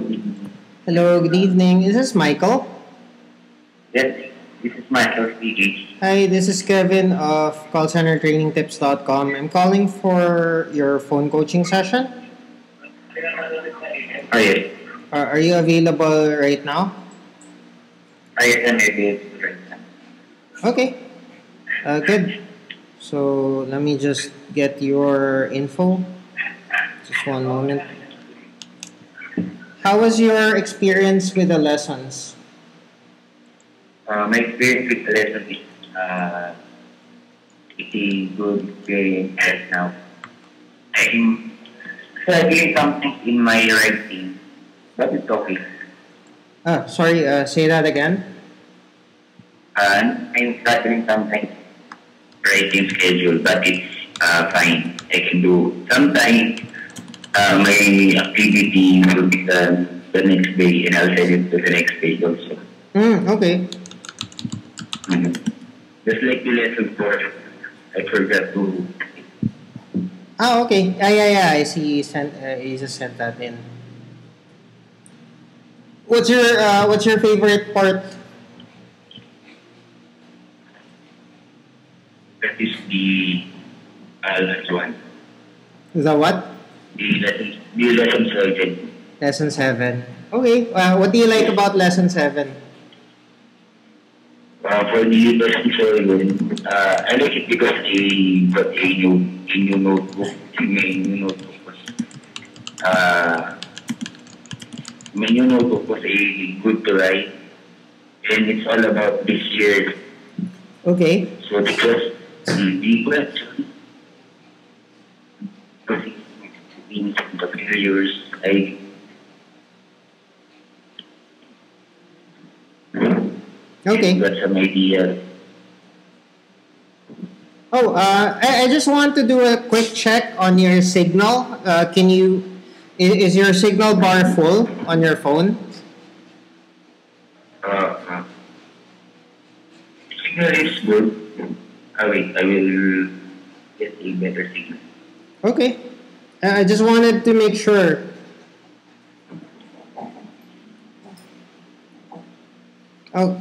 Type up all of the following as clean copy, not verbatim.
Hello, good evening. Is this Michael? Yes, this is Michael speaking. Hi, this is Kevin of callcentertrainingtips.com. I'm calling for your phone coaching session. Oh, yes. Are you available right now? I am available right now. Okay, good. So let me just get your info. Just one moment. How was your experience with the lessons? My experience with the lesson is pretty good experience right now. I'm studying something in my writing, but it's okay. Sorry, say that again. I'm studying something writing schedule, but it's fine. I can do. Sometimes my activity will be done the next day, and I'll send it to the next day also. Okay. Mhm. Just like the lesson 4, I forgot to. Okay. Yeah. I see. You just sent that in. What's your favorite part? That is the last one. The what? The lesson 7. Lesson 7. Okay. What do you like Yes. about lesson 7? For the lesson 7, I like it because I got a new notebook. My new notebook was, uh, my new notebook was a good to write, and it's all about this year. Okay. So the question, because in the failures, I Okay. got some idea. I just want to do a quick check on your signal. Is your signal bar full on your phone? Uh, Signal is good. Wait, I will get a better signal. Okay. I just wanted to make sure. Oh,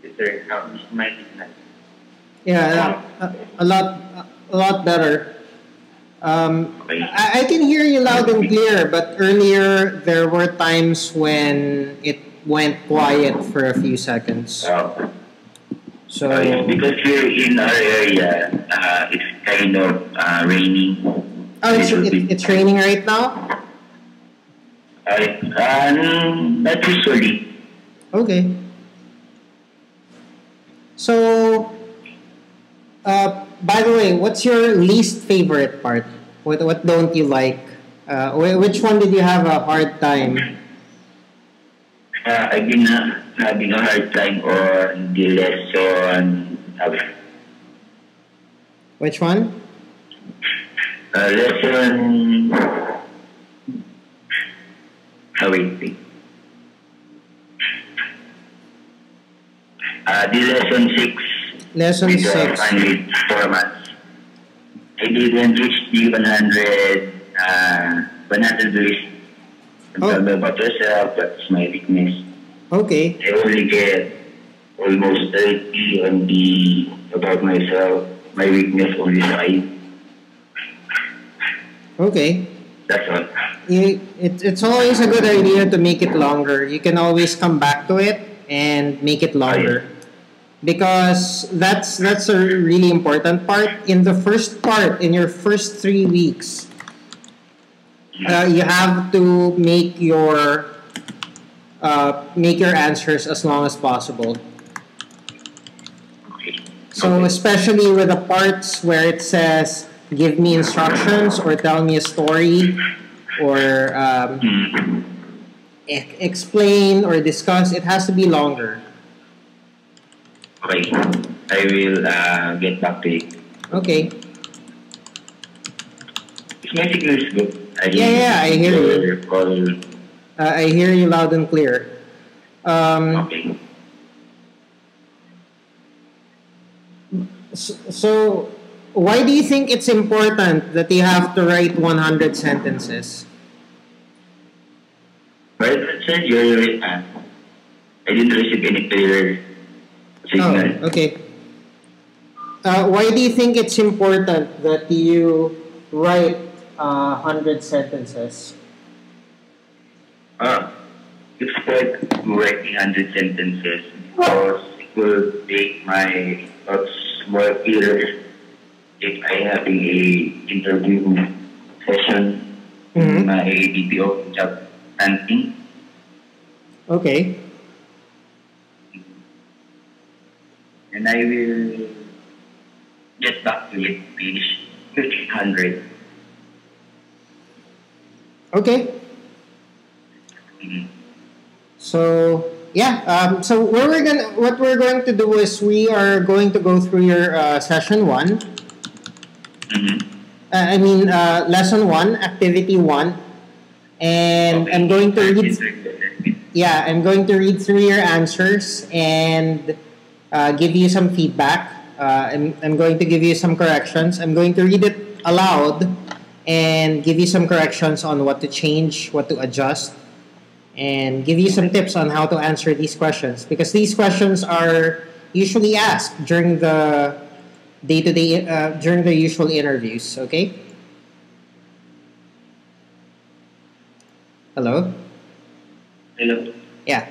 Better now is my signal. yeah, a lot better. Okay. I can hear you loud and clear, but earlier there were times when it went quiet for a few seconds. Uh, it's So, because here in our area, it's kind of raining oh, a it's little it, bit. it's raining right now. Not usually. Okay. So, by the way, what's your least favorite part? What don't you like? Which one did you have a hard time? I've been having a hard time on the lesson. Which one? Lesson. Wait. The lesson 6 Lesson with the six. funded formats. I didn't reach the 100 list. Tell me Oh, about yourself, that's my weakness. okay, I only get almost 30 on the about myself. My weakness only 5. okay. That's all. It's always a good idea to make it longer. You can always come back to it and make it Yes. longer because that's a really important part. In the first part, in your first 3 weeks, you have to make your answers as long as possible. Okay. So Okay. especially with the parts where it says give me instructions or tell me a story or Mm. explain or discuss, it has to be longer. Okay. I will get back to you. Okay. Is my signal is good? I Yeah, I received hear you. your call. I hear you loud and clear. Um, Okay. So, why do you think it's important that you have to write 100 sentences? But sir, I didn't receive any clear signal. Oh, okay. Why do you think it's important that you write 100 sentences? Ah, it's quite writing 100 sentences because it will make my thoughts more clear if I having a interview session in Mm-hmm. my BPO job hunting. Okay. And I will get back to it, finish 100. Okay. Mm-hmm. So yeah. So what we're going to do is we are going to go through your session one. Mm-hmm. Lesson one, activity one, and I'm going to read. Yeah, I'm going to read through your answers and give you some feedback. I'm going to give you some corrections. I'm going to read it aloud and give you some corrections on what to change, what to adjust, and give you some tips on how to answer these questions because these questions are usually asked during the day to day during the usual interviews. Okay. Hello. Hello. Yeah.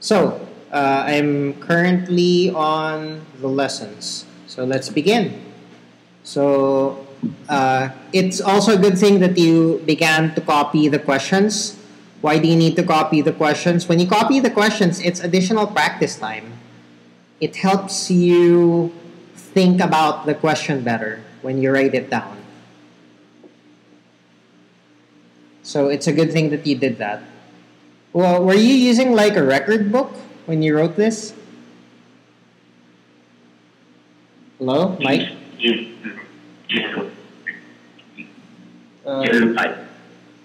So I'm currently on the lessons. So let's begin. So it's also a good thing that you began to copy the questions. Why do you need to copy the questions? When you copy the questions, it's additional practice time. It helps you think about the question better when you write it down. So it's a good thing that you did that. Well, were you using like a record book when you wrote this? Hello, Mike? Yellow. Uh, Yellow pad.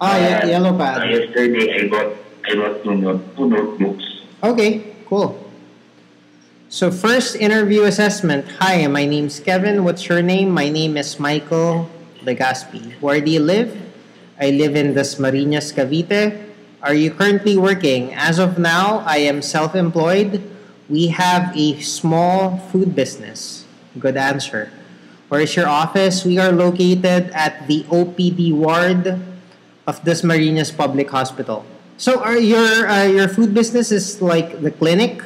yeah, yellow pad. Yesterday I bought two notebooks. Okay, cool. So first interview assessment. Hi, my name's Kevin. What's your name? My name is Michael Legaspi. Where do you live? I live in Dasmariñas, Cavite. Are you currently working? As of now, I am self-employed. We have a small food business. Good answer. Where is your office? We are located at the OPD ward of Dasmariñas Public Hospital. So, are your food business is like the clinic?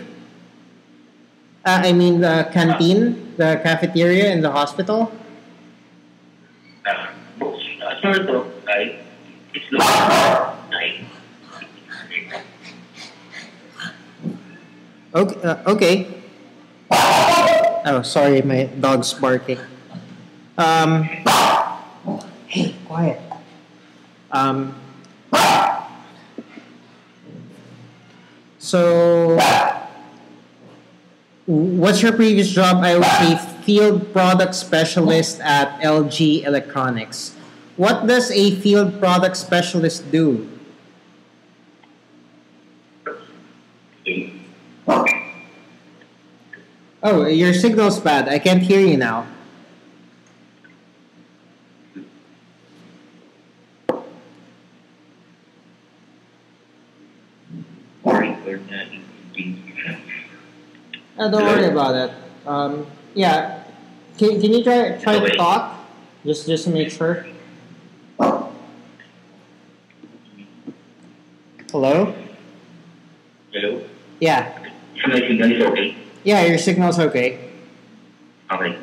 The canteen, the cafeteria in the hospital. Books. Sort of, right? It's not like Okay. Okay. Oh, sorry, my dog's barking. Um, hey, quiet. Um, so, what's your previous job? I would say field product specialist at LG Electronics. What does a field product specialist do? Oh, your signal's bad. I can't hear you now. Don't worry about it. Yeah. Can you try to talk? Just to make sure. Hello? Hello? Yeah. So my signal is okay? Yeah, your signal's okay. Okay.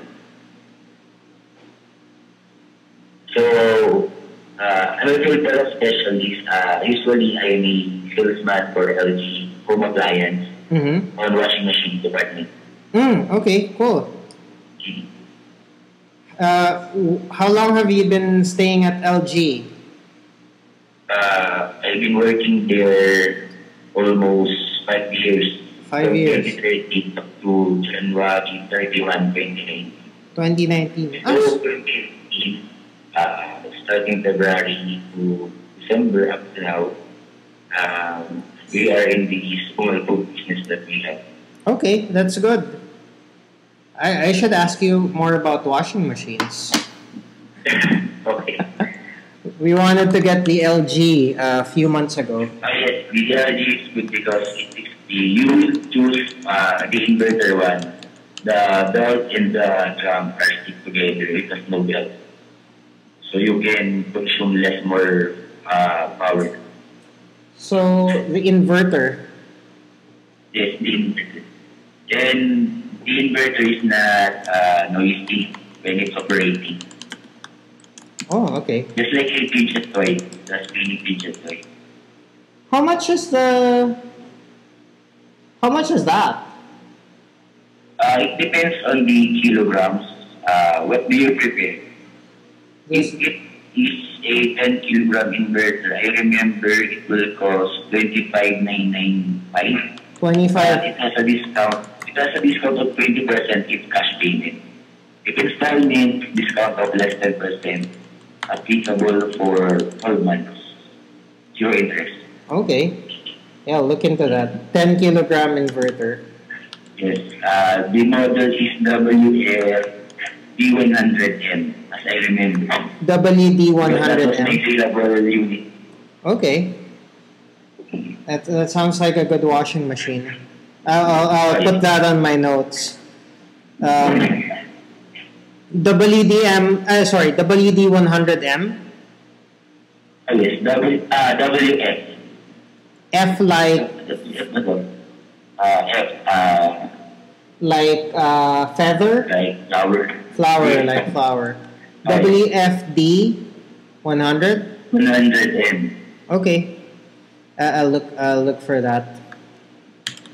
So, I'm a field product specialist. Usually, I am a salesman for LG home appliance Mm-hmm. on washing machine department. Okay, cool. How long have you been staying at LG? I've been working there almost 5 years. 5 years. 2013 up to January 31, 2019. 2019. So, 2015, starting February to December up to now, we are in the small food business that we have. Okay, that's good. I should ask you more about washing machines. Okay. We wanted to get the LG a few months ago. Yes, the LG is good because you choose the inverter one. The belt and the drum are stick together. It has no belt. So you can consume less more power. So the inverter. Yes, the inverter. And the inverter is not noisy when it's operating. Oh, okay. Just like a fidget toy, that's mini fidget toy. How much is the? How much is that? It depends on the kilograms. What do you prepare? This If it is a 10 kilogram inverter, I remember it will cost 25,995. 25. It has a discount. It has a discount of 20% if cash payment. If installment, discount of less than 10%, applicable for 12 months. Zero interest. Okay. Yeah, look into that. 10 kilogram inverter. Yes. The model is WF-D100M, as I remember. That was my WD100M. available unit. Okay. That sounds like a good washing machine. I'll put that on my notes. WD100M. Yes, WF. F like feather. Like tower. Flower like flower. WFD 100. 100M. Okay. I'll look for that.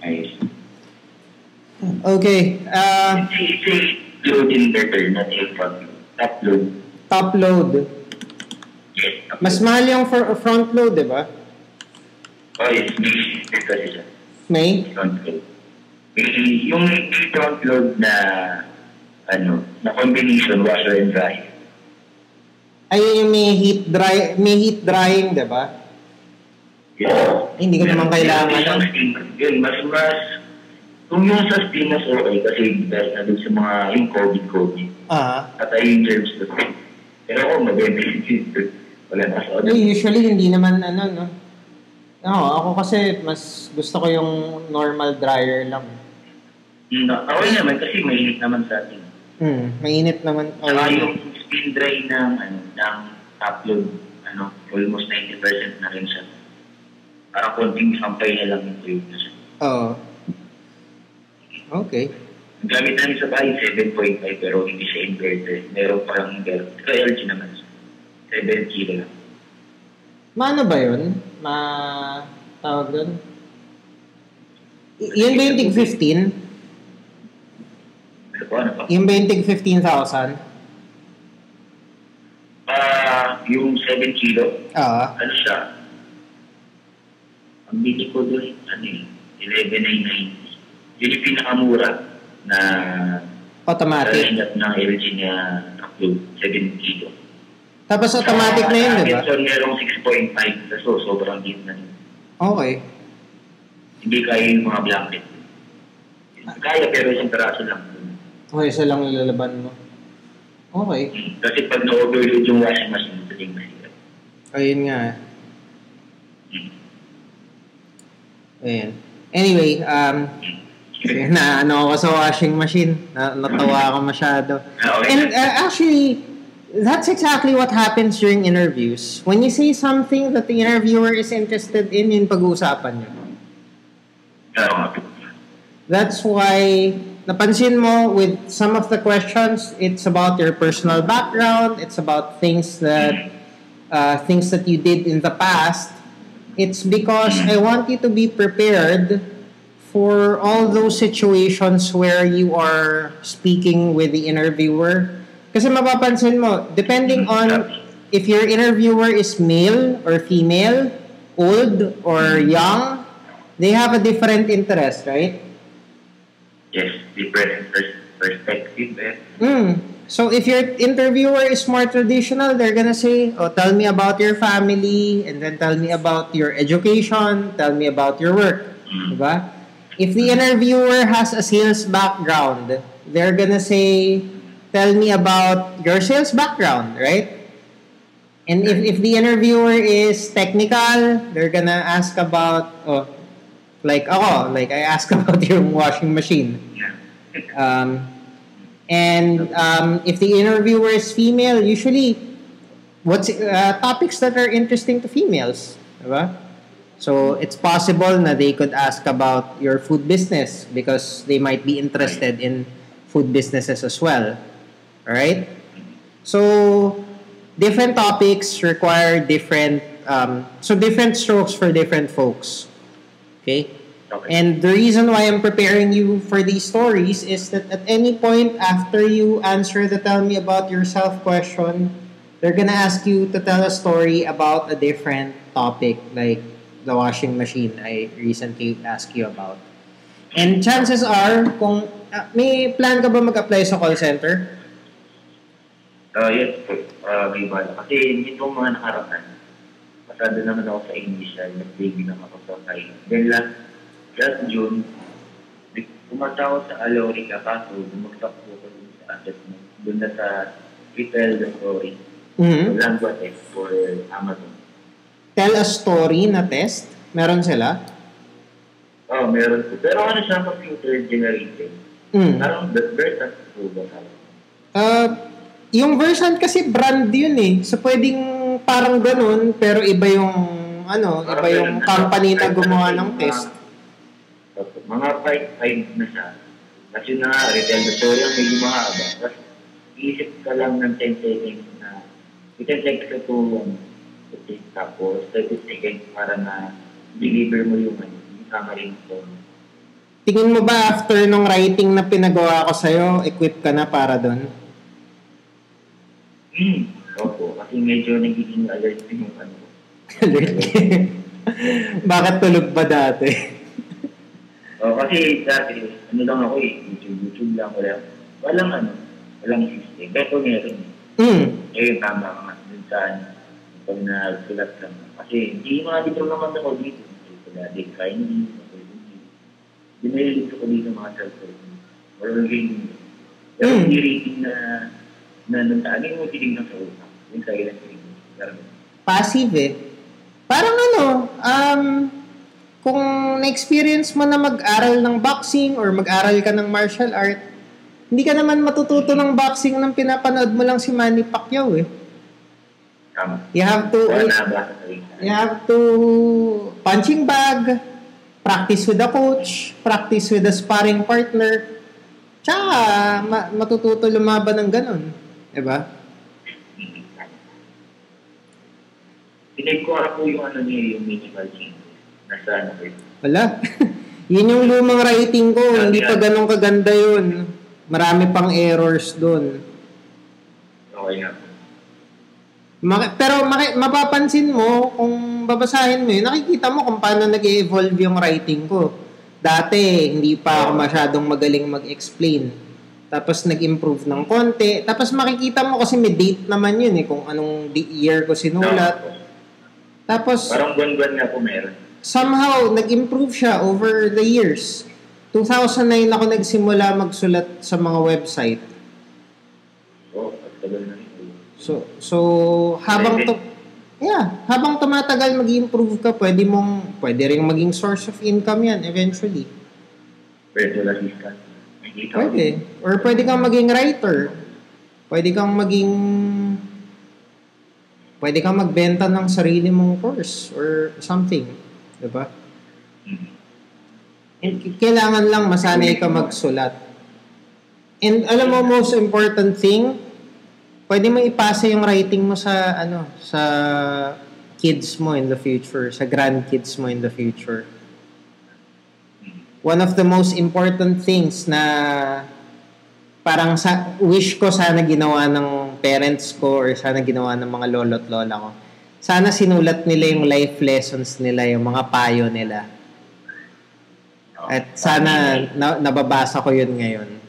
Yes. Okay. It's a load inverter, not a top load. Top load. Yes. Mas mahal yung front load, di ba? Oh, yes. May shifter kasi siya. May? Front load. Yung front load na na combination washer and dryer. Ay, yung may heat drying, di ba? Yes. Hindi ko naman kailangan. Yun, mas kung yung sa steam mas okay kasi dahil na dun sa mga yung COVID. At ay yung germs doon. Pero ako mag-benefit. Wala na sa Usually, hindi naman no? Ako kasi mas gusto ko yung normal dryer lang. Okay naman kasi mainit naman sa atin. Mainit naman. Saka yung spin dry ng upload, almost 90% na rin siya. Parang konting sampay na lang yung tuyog na siya. Oo. Okay. Ang gamit namin sa bahay, 7.5 pero hindi siya inverter. Meron parang inverter. Ito LG naman siya. 7 kilo lang. Maano ba yun? Tawag doon? Yun ba yung tig 15? Ano pa? Yung ba yung tig 15,000? Yung 7 kilo? Ano siya? Ang bili ko doon, 11,990. Yun yung pinakamura na automatic. ng LG niya upload, 7 kilo. Tapos automatic na yun, di ba? So, merong 6.5 so sobrang deep na yun. Okay. Hindi kaya yung mga blanket. Kaya pero isang peraso lang. Okay, isa lang ilalaban mo. Okay. Kasi pag na-overload yung washing machine, ito yung masigat. Ayun nga. Ayan. Anyway, ako sa washing machine. Natawa ako masyado. Okay. And actually, that's exactly what happens during interviews. When you say something that the interviewer is interested in, yung pag-uusapan niyo. That's why, napansin mo, with some of the questions, it's about your personal background, it's about things that you did in the past. It's because I want you to be prepared for all those situations where you are speaking with the interviewer. Kasi mapapansin mo, depending on if your interviewer is male or female, old or young, they have a different interest, right? Yes, different perspective. So if your interviewer is more traditional, they're gonna say, tell me about your family, and then tell me about your education, tell me about your work. Diba? If the interviewer has a sales background, they're gonna say, tell me about your sales background, right? And if the interviewer is technical, they're gonna ask about, like I ask about your washing machine. If the interviewer is female, usually, what's topics that are interesting to females, diba? So it's possible na they could ask about your food business because they might be interested in food businesses as well. All right? So different topics require different different strokes for different folks. Okay? And the reason why I'm preparing you for these stories is that at any point after you answer the tell me about yourself question, they're gonna ask you to tell a story about a different topic, like the washing machine I recently asked you about. And chances are, kung may plan ka ba mag-apply sa call center? Yes po. May bala. Kasi itong mga nakaraan, pasado naman ako sa initial, nag-baby naman ako sa side. Then last June, pumunta ako sa Alorica, kaso bumagsak po ko sa assessment. Doon na sa Retell the Story. Language test for Amazon. Tell a story na test? Meron sila? Meron po. Pero ano siya, computer generated. Parang that version po ba? Yung version kasi brand yun eh. So pwedeng parang ganun, pero iba yung iba yung company na gumawa ng test. Mga 5 na siya. Kasi na Retell the Story ang medyo mahaba. Tapos iisip ka lang ng 10 seconds na 10 seconds ka to tapos 30 seconds para na deliver mo yung summary mo. Tingin mo ba after nung writing na pinagawa ko sa'yo, equip ka na para doon? Opo, kasi medyo nagiging alert yung Alert? Bakit tulog ba dati? Kasi dati, lang ako YouTube lang, walang system. Pero meron. Yung tama ka nga dun sa pag nagsulat lang. Kasi hindi mga dito naman ako dito. Date finding, dinililit ko dito mga self-serving. Or rating. Pero hindi rating na nantaan yung titignan sa utak. Yung silent rating. Passive eh. Parang kung na-experience mo na mag-aral ng boxing or mag-aral ka ng martial art, hindi ka naman matututo ng boxing nang pinapanood mo lang si Manny Pacquiao eh. You have to punching bag, practice with a coach, practice with a sparring partner, tsaka matututo lumaban ng ganun. Diba? Pinag ko po yung yung minimal changes. Nasa Wala. Yun yung lumang writing ko. Hindi pa ganun kaganda yun. Marami pang errors dun. Okay nga. Pero mapapansin mo, kung babasahin mo yun, nakikita mo kung paano nag-evolve yung writing ko. Dati, hindi pa ako masyadong magaling mag-explain. Tapos nag-improve ng konti. Tapos makikita mo kasi may date naman yun eh, kung anong year ko sinulat. Tapos, parang buwan-buwan nga po meron. Somehow, nag-improve siya over the years. 2009 ako nagsimula magsulat sa mga website. Tagal na rin. So habang tumatagal mag-improve ka, pwede ring maging source of income yan eventually. Virtual assistant. Pwede. Or pwede kang maging writer. Pwede kang magbenta ng sarili mong course or something. Diba? And kailangan lang masanay ka magsulat. And alam mo, most important thing, pwede mo ipasa yung writing mo sa kids mo in the future, sa grandkids mo in the future. One of the most important things na parang wish ko sana ginawa ng parents ko or sana ginawa ng mga lolo't lola ko. Sana sinulat nila yung life lessons nila, yung mga payo nila. At sana nababasa ko yun ngayon.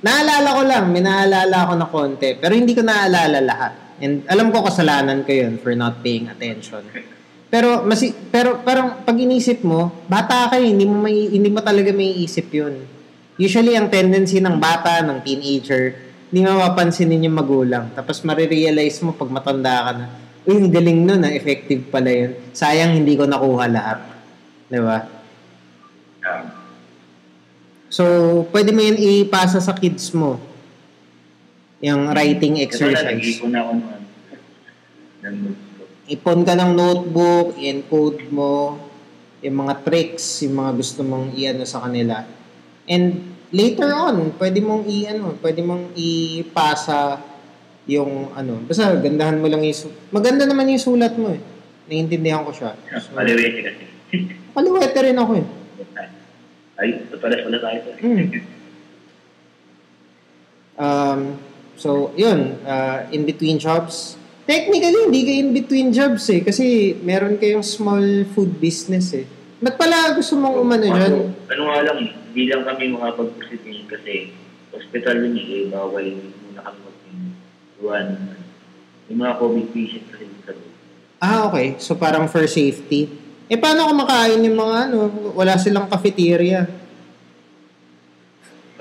Naalala ko lang, may naalala ako na konti, pero hindi ko naalala lahat. And alam ko kasalanan ko yun for not paying attention. Pero parang pag inisip mo, bata ka hindi mo talaga may isip yun. Usually, ang tendency ng bata, ng teenager, hindi mapapansinin yung magulang. Tapos marirealize mo pag matanda ka na, uy, ang galing nun, effective pala yun. Sayang hindi ko nakuha lahat. Di ba? So, pwede mo yun ipasa sa kids mo. Yung writing exercise. Ipon ako ng ipon ka ng notebook, i-encode mo yung mga tricks, yung mga gusto mong i-ano sa kanila. And later on, pwede mong ipasa yung ano. Basta gandahan mo lang maganda naman yung sulat mo eh. Naiintindihan ko siya. So, paliwete kasi. Paliwete rin ako eh. Ay, pares wala tayo. So, yun. In between jobs. Technically, hindi kayo in between jobs eh. Kasi meron kayong small food business eh. Ba't pala gusto mong umano dyan? Ano nga lang, hindi lang kami makapag-proceed kasi hospital yun eh. Bawal muna kami mag-iwan. Yung mga COVID patient kasi sa doon. Okay. So, parang for safety. Paano kumakain yung mga wala silang cafeteria?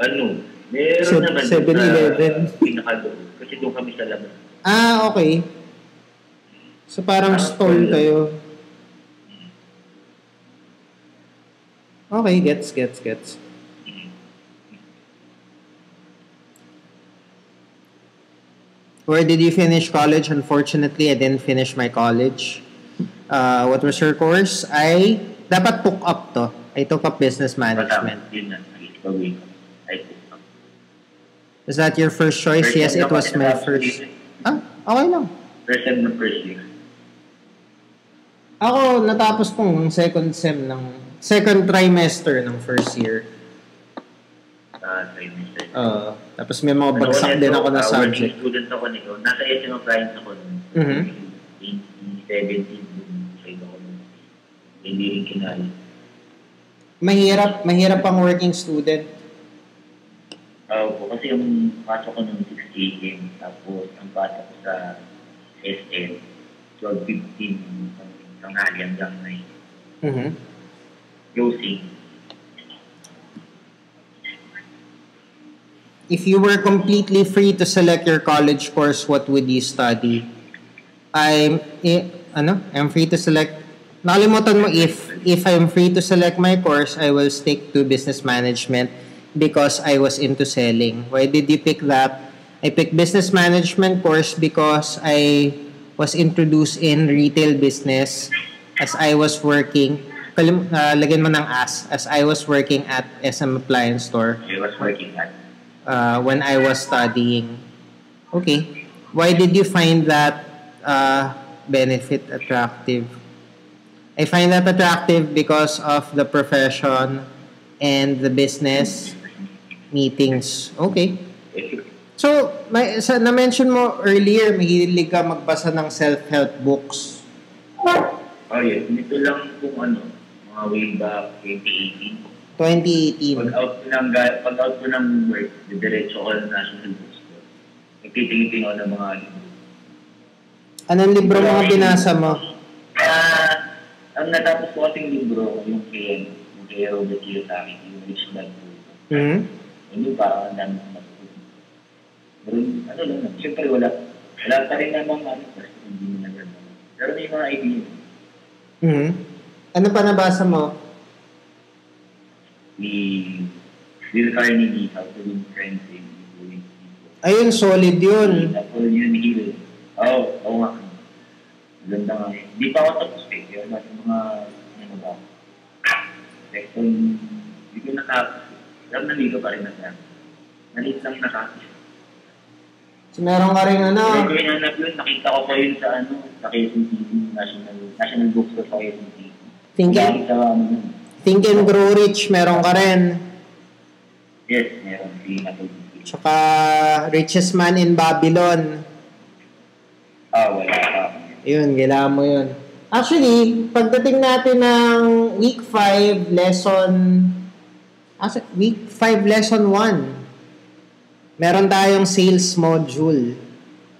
Meron naman 7-Eleven. Pinakalo. Kasi doon kami sa labas. Okay. So, parang stall kayo. Okay, gets. Where did you finish college? Unfortunately, I didn't finish my college. What was your course? Dapat took up to. I took up business management. Is that your first choice? Yes, it was my first. Okay lang. First sem ng first year. Ako, natapos kong second trimester ng first year. Trimester. Tapos may mga bagsak din ako na subject. Working student ako nito. Nasa SM Appliance ako. 2017. Hindi rin kinaya. Mahirap ang working student. Kasi yung pasok ko ng 6 a.m. Tapos ang pasok ko sa SM 12:15 tanghali hanggang 9. Closing. If you were completely free to select your college course, what would you study? I'm free to select. Nakalimutan mo, if I'm free to select my course, I will stick to business management because I was into selling. Why did you pick that? I picked business management course because I was introduced in retail business as I was working. Lagyan mo ng as I was working at SM Appliance Store. I was working at when I was studying. Okay. Why did you find that benefit attractive? I find that attractive because of the profession and the business meetings. Okay. So, na-mention mo earlier, mahilig ka magbasa ng self-help books. Yes. Nito lang kung mga way back 2018. 2018. Pag-out ko ng work, diretso ko ng National Bookstore. Nagtitingin ako ng mga libro. Anong libro mga binasa mo? Ang natapos ko kasing libro, yung kay Robert Kiyosaki, yung Rich Dad Poor. Hindi parang ang dami ko natutunan. Pero lang, siyempre wala pa rin namang basta hindi mo na gano'n. Pero may mga idea. Ano pa nabasa mo? Will Carnegie, How to Win Friends and Influence People. Ayun, solid yun. Napoleon Hill. Oo nga. Ganda nga yun. Hindi pa ako tapos eh. Kaya natin mga, ba? Section, hindi ko nakapos. Alam na liga pa rin na siya. Nalit lang nakapos. So, meron ka rin Pero ko hinanap yun, nakita ko pa yun sa sa Quezon City, National Bookstore sa Quezon City. Think and Grow Rich, meron ka rin. Yes, meron. Tsaka Richest Man in Babylon. Wala pa. Yun, kailangan mo yun. Actually, pagdating natin ng week 5, week 5, lesson 1, meron tayong sales module.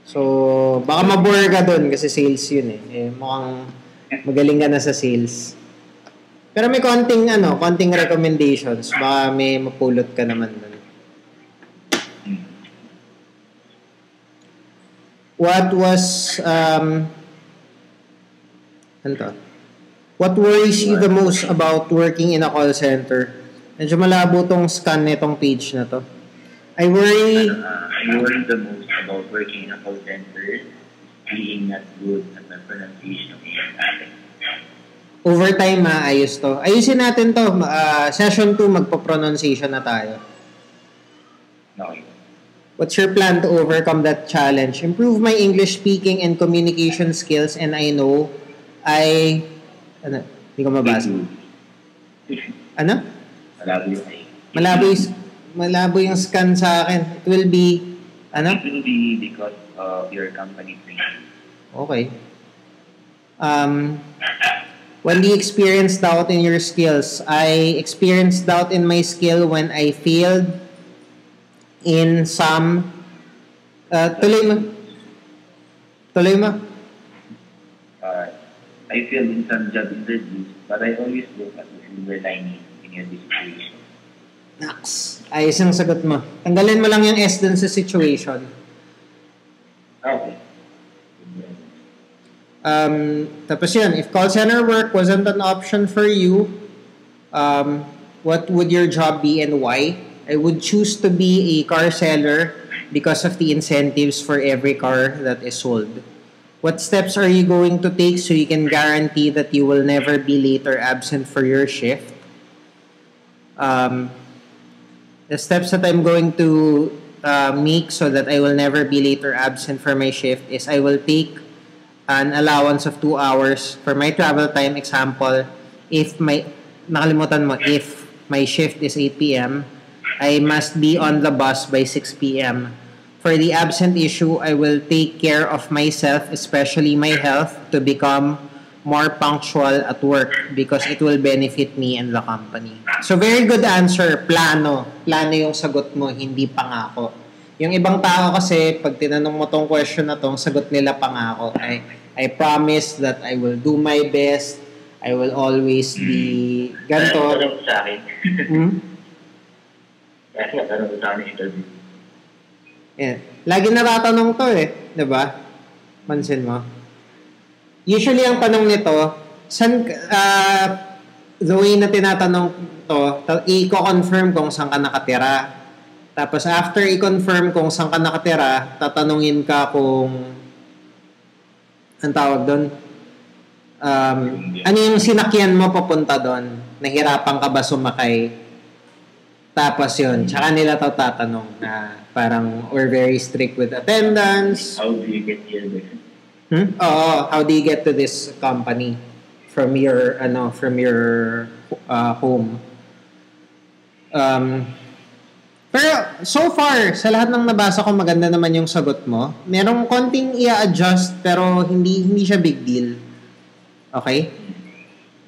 So, baka mabore ka dun kasi sales yun eh. Mukhang magaling ka na sa sales. Pero may konting recommendations. Baka may mapulot ka naman dun. What was, what worries you the most about working in a call center? Medyo malabo tong scan nitong page na to. I worry the most about working in a call center, being not good at the pronunciation of English. Overtime, ayos to. Ayusin natin to. Session 2, magpo-pronunciation na tayo. Okay. What's your plan to overcome that challenge? Improve my English speaking and communication skills, and I know hindi ko mabasa. Ano? Malabo yung scan sa akin. It will be, It will be because of your company training. Okay. When do you experience doubt in your skills? I experienced doubt in my skill when I failed in some... tuloy mo. I failed in some job interviews, but I always look at the silver lining in every situation. Naks. Ayos ang sagot mo. Tanggalin mo lang yung S dun sa situation. Okay. Tapos yun, if call center work wasn't an option for you, what would your job be and why? I would choose to be a car seller because of the incentives for every car that is sold. What steps are you going to take so you can guarantee that you will never be late or absent for your shift? The steps that I'm going to make so that I will never be late or absent for my shift is I will take an allowance of 2 hours for my travel time. Example, if my shift is 8 p.m., I must be on the bus by 6 p.m. For the absent issue, I will take care of myself, especially my health, to become more punctual at work because it will benefit me and the company. So very good answer, plano. Plano yung sagot mo, hindi pangako. Yung ibang tao kasi, pag tinanong mo tong question na tong, sagot nila pangako. I promise that I will do my best. I will always be ganito. Tanong sa akin. Kasi tanong sa akin interview. Yeah. Lagi natatanong to diba? Pansin mo. Usually ang tanong nito, the way na tinatanong to, i-confirm kung saan ka nakatira. Tapos after i-confirm kung saan ka nakatira, tatanungin ka kung ang tawag doon, ano yung sinakyan mo papunta doon? Nahirapan ka ba sumakay? Tapos yun, tsaka nila tatanong na parang we're very strict with attendance. How do you get here? Oo, how do you get to this company from your home? Pero so far, sa lahat ng nabasa ko, maganda naman yung sagot mo. Merong konting i-adjust pero hindi siya big deal. Okay?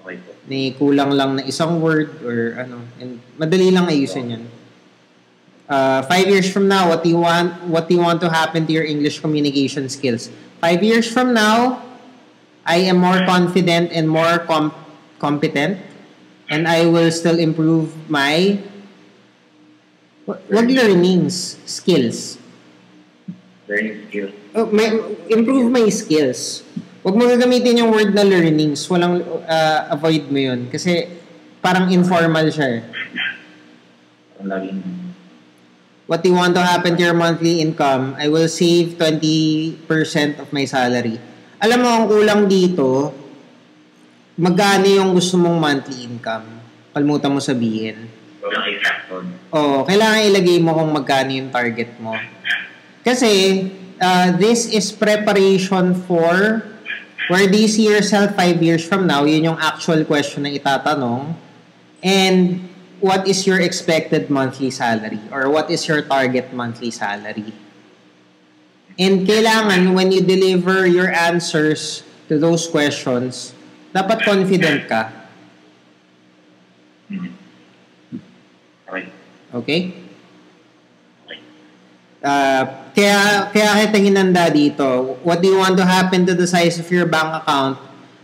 Okay po. May kulang lang na isang word or and madali lang ayusin yan. 5 years from now, what do you want to happen to your English communication skills? 5 years from now, I am more confident and more competent, and I will still improve my learnings, skills. Learning skills. Improve my skills. Huwag mo gagamitin yung word na learnings. Walang, avoid mo yun. Kasi parang informal siya What do you want to happen to your monthly income? I will save 20% of my salary. Alam mo, ang kulang dito, magkano yung gusto mong monthly income? Kalimutan mo sabihin. Kailangan ilagay mo kung magkano yung target mo. Kasi, this is preparation for where do you see yourself 5 years from now? Yun yung actual question na itatanong. And what is your expected monthly salary? Or what is your target monthly salary? And kailangan, when you deliver your answers to those questions, dapat confident ka. Okay? Kaya kita hinanda dito. What do you want to happen to the size of your bank account?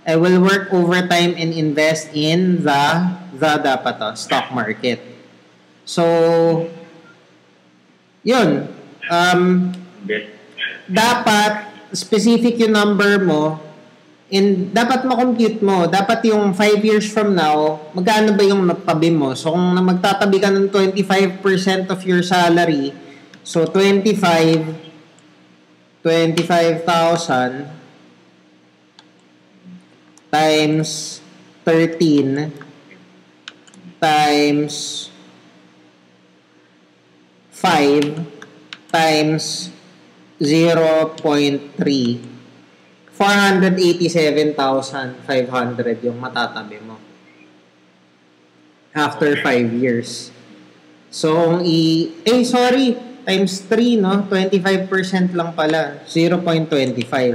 I will work overtime and invest in the dapat to, stock market. So, yun. Dapat specific yung number mo and dapat ma-compute mo. Dapat yung 5 years from now, magkano ba yung tabi mo? So, kung magtatabi ka ng 25% of your salary, so 25,000 times 13 times 5 times 0.3, 487,500 yung matatabi mo after 5 years. So, times 3, no? 25% lang pala. 0.25.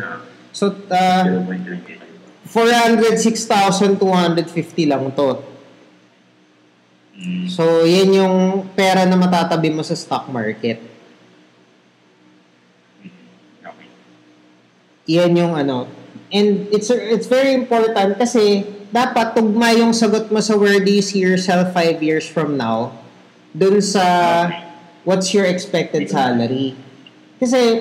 So, 406,250 lang to. So, yan yung pera na matatabi mo sa stock market. Yan yung ano. And it's very important kasi dapat tugma yung sagot mo sa where do you see yourself 5 years from now dun sa what's your expected salary. Kasi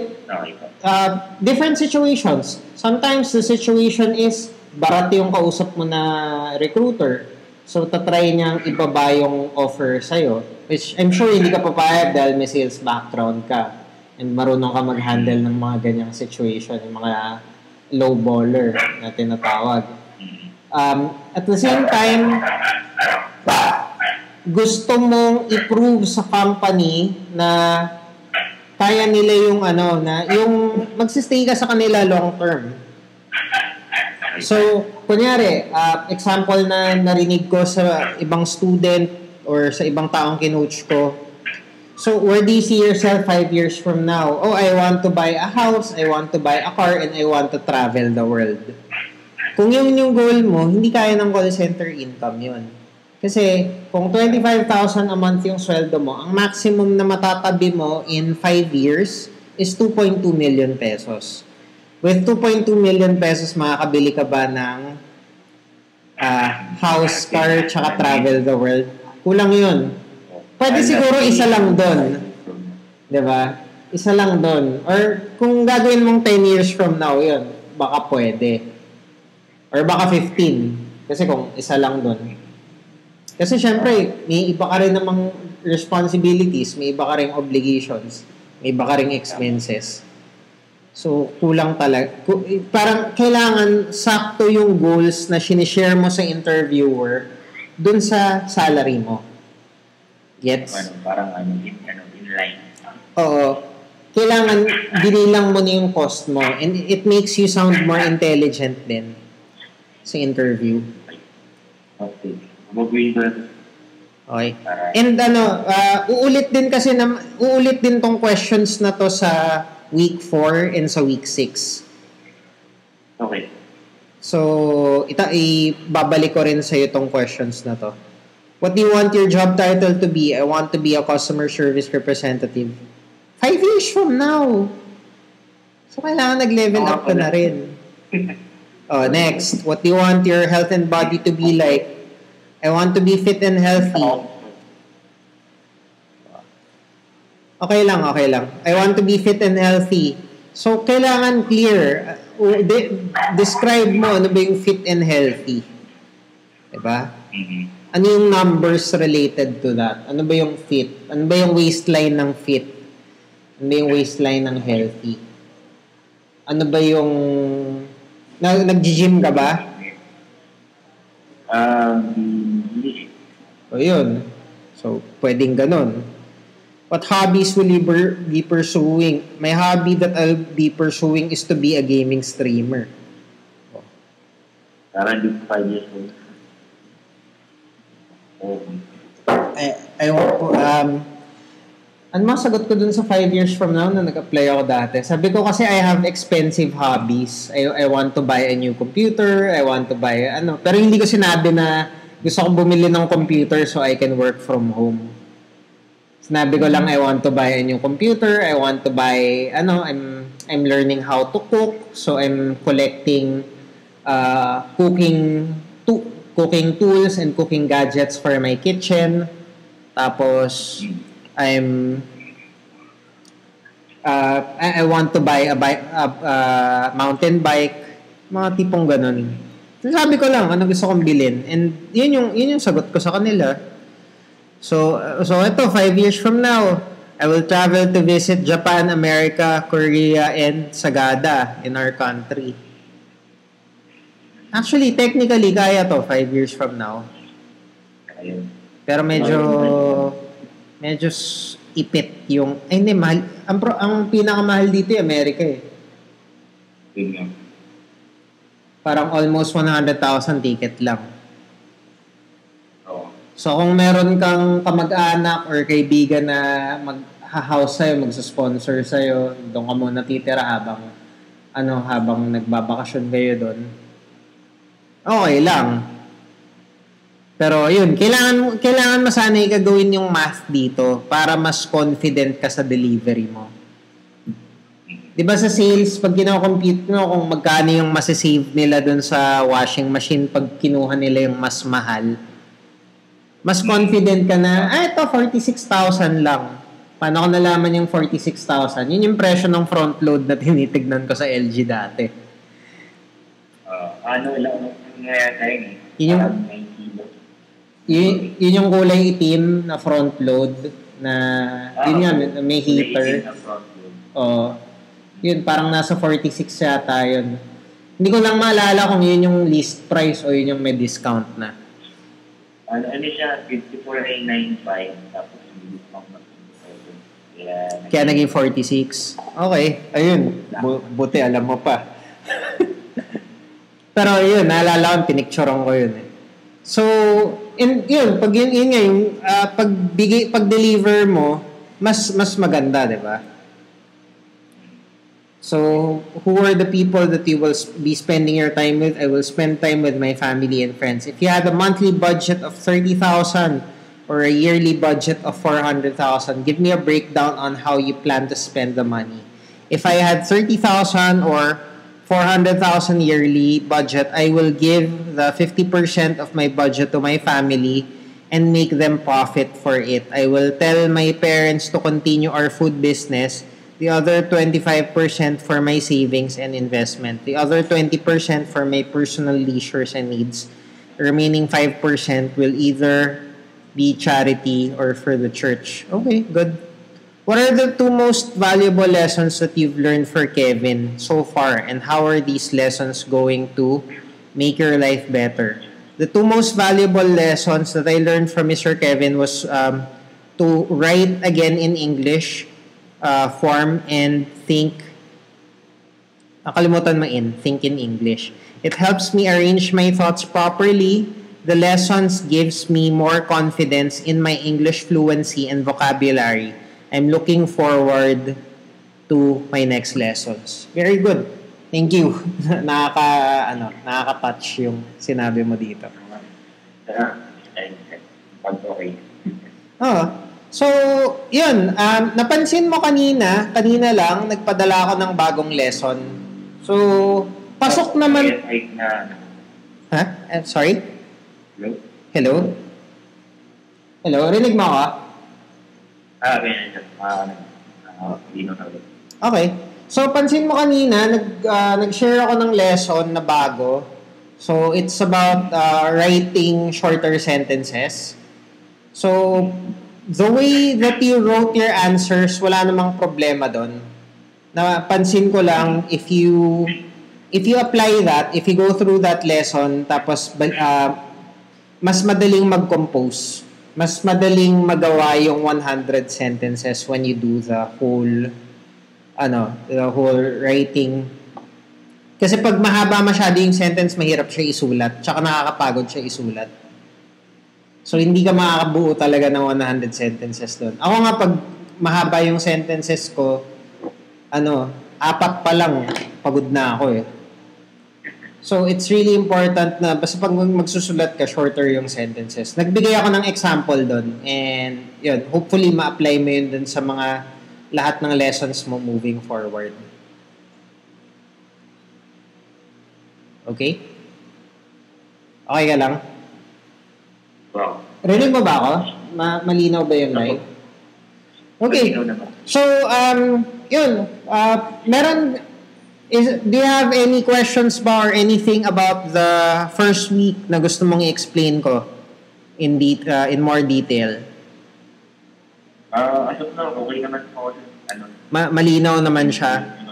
different situations. Sometimes the situation is barat yung kausap mo na recruiter. So, tatry niyang ibaba yung offer sa'yo. Which, I'm sure hindi ka papayag dahil may sales background ka. And marunong ka mag-handle ng mga ganyang situation. Yung mga low baller na tinatawag. At the same time, gusto mong i-prove sa company na kaya nila yung yung magsistay ka sa kanila long term. So, kunyari, example na narinig ko sa ibang student or sa ibang taong kinoach ko. So, where do you see yourself 5 years from now? Oh, I want to buy a house, I want to buy a car, and I want to travel the world. Kung yun yung goal mo, hindi kaya ng call center income yun. Kasi, kung 25,000 a month yung sweldo mo, ang maximum na matatabi mo in 5 years is 2.2 million pesos. With 2.2 million pesos, makakabili ka ba ng house, car, tsaka travel the world? Kulang yun. Pwede siguro isa lang doon. Diba? Isa lang doon. Or kung gagawin mong 10 years from now yun, baka pwede. Or baka 15. Kasi kung isa lang doon. Kasi syempre, may iba ka rin namang responsibilities, may iba ka rin obligations, may iba ka rin expenses. So, kulang talaga. Parang kailangan sakto yung goals na sinishare mo sa interviewer dun sa salary mo. Gets? Parang inline. Oo. Kailangan binilang mo na yung cost mo and it makes you sound more intelligent din sa interview. Okay. Mag-win ba? Okay. And uulit din tong questions na to sa week 4 and sa week 6. Okay. So, ibabalik ko rin sa iyo tong questions na to. What do you want your job title to be? I want to be a customer service representative. 5 years from now. So, kailangan nag-level up ka na rin. Oh, next. What do you want your health and body to be like? I want to be fit and healthy. Okay lang. I want to be fit and healthy. So, kailangan clear. Describe mo ano ba yung fit and healthy. Diba? Mm-hmm. Ano yung numbers related to that? Ano ba yung fit? Ano ba yung waistline ng fit? Ano ba yung waistline ng healthy? Ano ba yung... Nag-gym ka ba? O yun. So, pwedeng ganun. What hobbies will you be pursuing? My hobby that I'll be pursuing is to be a gaming streamer. Parang yung 5 years old. Ano masagot ko dun sa 5 years from now na nag-apply ako dati? Sabi ko kasi I have expensive hobbies. I want to buy a new computer. I want to buy Pero hindi ko sinabi na gusto kong bumili ng computer so I can work from home. Sinabi ko lang I want to buy a new computer. I want to buy I'm learning how to cook. So I'm collecting cooking cooking tools and cooking gadgets for my kitchen. Tapos I'm I want to buy a mountain bike, mga tipong ganun. Sabi ko lang ano gusto kong bilhin, and yun yung sagot ko sa kanila. So ito 5 years from now, I will travel to visit Japan, America, Korea, and Sagada in our country. Actually, technically, kaya to 5 years from now. Pero medyo ipit yung, ay hindi, mahal. Ang pinakamahal dito yung Amerika eh. Parang almost 100,000 ticket lang. So, kung meron kang kamag-anak or kaibigan na mag-house sa'yo, magsa-sponsor sa'yo, doon ka muna titira habang nagbabakasyon kayo doon. Okay lang. Pero yun, kailangan masanay ka gawin yung math dito para mas confident ka sa delivery mo. 'Di ba sa sales, pag kino-compute mo kung magkano yung masasave nila doon sa washing machine pag kinuha nila yung mas mahal, mas confident ka na, ito 46,000 lang. Paano ko nalaman yung 46,000? Yun yung presyo ng front load na tinitignan ko sa LG dati. Ano lang nangyayari yun eh? Yun yung kulay itim na front load na yun nga, may heater. Yun, parang nasa 46 yata yun. Hindi ko lang maalala kung yun yung list price o yun yung may discount na. Ano siya, 54,995 tapos discount na 50,000. Kaya naging 46. Okay, ayun. Buti alam mo pa. Pero yun, naalala ko, pinicturean ko yun eh. So, yun, pag yun nga, yung pag-deliver mo, mas maganda, di ba? So, who are the people that you will be spending your time with? I will spend time with my family and friends. If you had a monthly budget of 30,000 or a yearly budget of 400,000, give me a breakdown on how you plan to spend the money. If I had 30,000 or 400,000 yearly budget, I will give the 50% of my budget to my family and make them profit for it. I will tell my parents to continue our food business. The other 25% for my savings and investment. The other 20% for my personal leisures and needs. The remaining 5% will either be charity or for the church. Okay, good. What are the 2 most valuable lessons that you've learned for Kevin so far, and how are these lessons going to make your life better? The 2 most valuable lessons that I learned from Mr. Kevin was to write again in English form and think in English. It helps me arrange my thoughts properly. The lessons gives me more confidence in my English fluency and vocabulary. I'm looking forward to my next lessons. Very good. Thank you. Nakaka-touch yung sinabi mo dito. Okay. So, yun. Napansin mo kanina lang, nagpadala ako ng bagong lesson. So, pasok naman... Sorry? Hello? Rinig mo ako? Okay. So, pansin mo kanina, nag-share ako ng lesson na bago. So, it's about writing shorter sentences. So, the way that you wrote your answers, wala namang problema doon. Napansin ko lang, if you apply that, if you go through that lesson, tapos mas madaling mag-compose. Mas madaling magawa yung 100 sentences when you do the whole writing. Kasi pag mahaba masyado yung sentence, mahirap siya isulat. Tsaka nakakapagod siya isulat. So, hindi ka makakabuo talaga ng 100 sentences doon. Ako nga, pag mahaba yung sentences ko, 4 pa lang, pagod na ako eh. So, it's really important na basta pag magsusulat ka, shorter yung sentences. Nagbigay ako ng example doon. And, yun, hopefully ma-apply mo yun dun sa mga lahat ng lessons mo moving forward. Okay? Okay ka lang? Wow. Rinig mo ba ako? Malinaw ba yung line? Okay. So, yun. Do you have any questions ba or anything about the first week na gusto mong i-explain ko in more detail? As of now, okay naman po. Malinaw naman siya.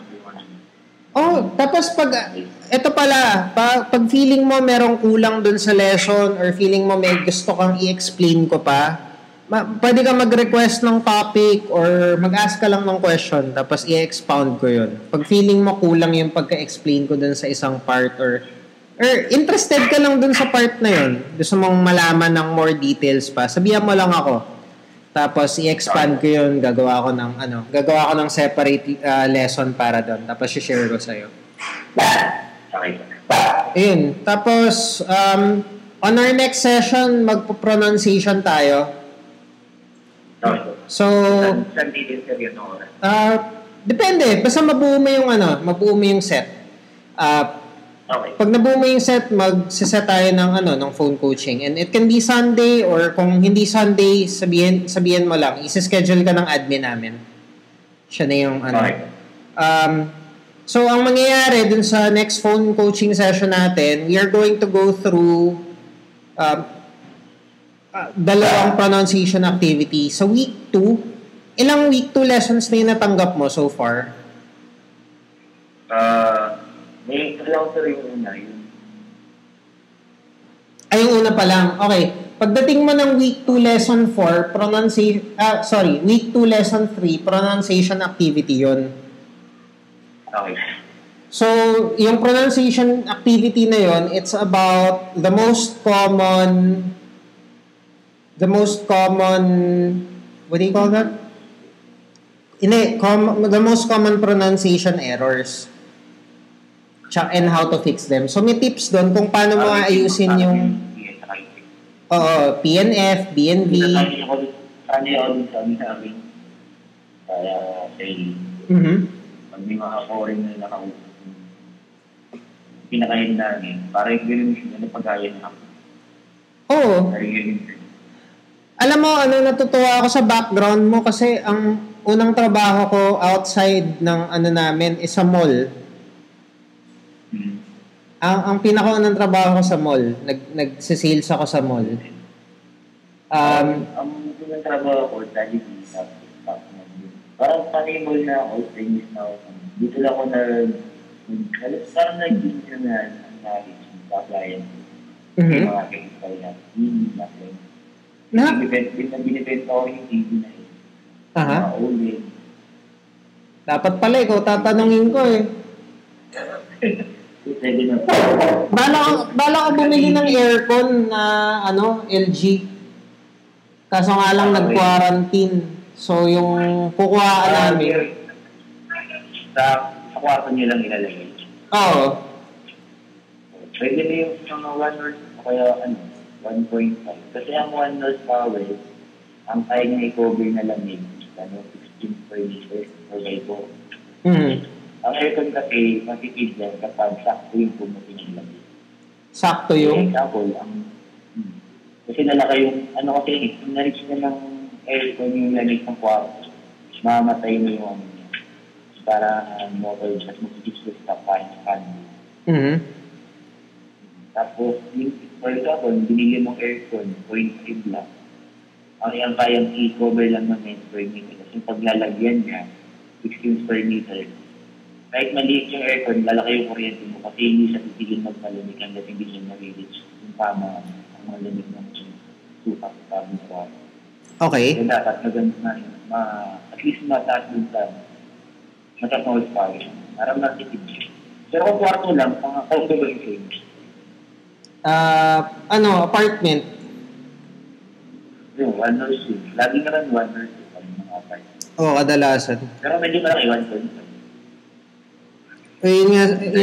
Oh, tapos ito pala, pag feeling mo merong kulang dun sa lesson or feeling mo may gusto kang i-explain ko pa, pwede ka mag-request ng topic or mag-ask ka lang ng question tapos i-expound ko yun. Pag feeling mo kulang yung pagka-explain ko dun sa isang part or interested ka lang dun sa part na yun, gusto mong malaman ng more details pa, sabihan mo lang ako. Tapos i-expand ko yun, gagawa ko ng separate lesson para doon. Tapos i-share ko sa'yo. Ayun. Tapos, on our next session, magpo-pronunciation tayo. So, depende. Basta mabuo mo yung set. Okay. Pag nabuo mo yung set, magsiset tayo ng phone coaching. And it can be Sunday or kung hindi Sunday, sabihin mo lang. Isi-schedule ka ng admin namin. Siya na yung Okay. So, ang mangyayari dun sa next phone coaching session natin, we are going to go through dalawang pronunciation activity. Sa week 2, ilang week 2 lessons na yung natanggap mo so far? May closer yung una yun. Ay, yung una pa lang. Okay. Pagdating mo ng week 2 lesson 4, week 2 lesson 3, pronunciation activity yun. Okay. So, yung pronunciation activity na yun, it's about the most common, what do you call that? The most common pronunciation errors. And how to fix them. So, may tips doon kung paano mo ayusin yung PNF, BNB. Sanay ako din sa amin. Kaya, pag may mga foreign na nakausap, pinakain namin, para yung gano'n siya na pag-ayan ako. Oo. Alam mo, natutuwa ako sa background mo kasi ang unang trabaho ko outside ng namin is sa mall. Ang pinakaunang trabaho ko sa mall, nag-sales ako sa mall. Ang unang trabaho ko, dahil parang panibol na ako, Chinese na ako. Dito lang ako parang nag-gym na ang knowledge ng pag-ayan. Yung mga chemical na, binibenta ko yung TV na yun. Mga OLED. Dapat pala, ikaw tatanungin ko eh. Bala ko bumili ng aircon na LG. Kaso nga lang nag-quarantine. So yung kukuhaan namin. Sa kwarto niyo lang ilalagay. Oo. Pwede na yung mga 1 horse o kaya 1.5. Kasi ang 1 horsepower, ang kaya niya i-cover na lamig. 16 per meter per by 4. Ang aircon kasi, matipid yan kapag sakto yung pumuti ng lamig. Sakto yung? Example, kasi nalaka yung, kasi, kung na-reach na ng aircon yung lamig ng kwarto, mamatay na yung niya. Para motor, at mag-switch to stop pa yung fan. Tapos, for example, binigyan mong aircon, 0.5 lang. Ang kayang i-cover lang ng 9 per meter. Kasi paglalagyan niya, 16 per meter, kahit maliit yung aircon, lalaki yung kuryente mo kasi hindi siya titigil magmalamig hanggang hindi siya na-reach yung tama ang malamig ng sukat sa ng kwarto. Okay. So dapat at least mataas dun sa mataas na horsepower. Parang natitid siya. Pero kung kwarto lang, pang-auto ba yung same? Apartment? Yung 1 or 2. Lagi na lang 1 or 2 ang mga apartment. Oo, kadalasan. Pero medyo malaki 1 or 2. Yun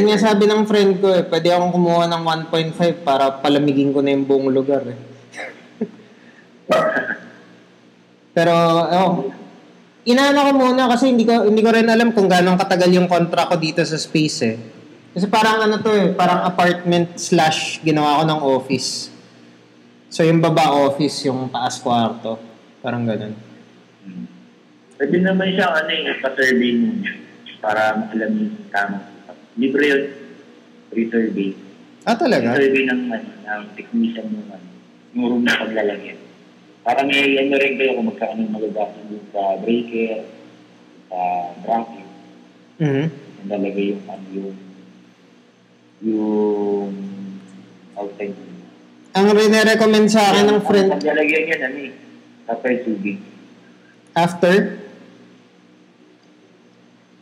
nga sabi ng friend ko pwede akong kumuha ng 1.5 para palamigin ko na yung buong lugar Pero, inaano ko muna kasi hindi ko rin alam kung gano'ng katagal yung contract ko dito sa space Kasi parang ano to eh, parang apartment / ginawa ko ng office. So yung baba office, yung taas kwarto. Parang ganun. Pwede naman siya pa-survey mo para alam yung tamang setup. Libre yun. Free survey. Talaga? Survey ng technician mo yung room na paglalagyan. Para may rin kayo kung magkano magagasin yung sa breaker, sa bracket. Yung lalagay yung outside. Ang rin-recommend sa akin ng friend. Ang lalagyan yan, after tubig. After?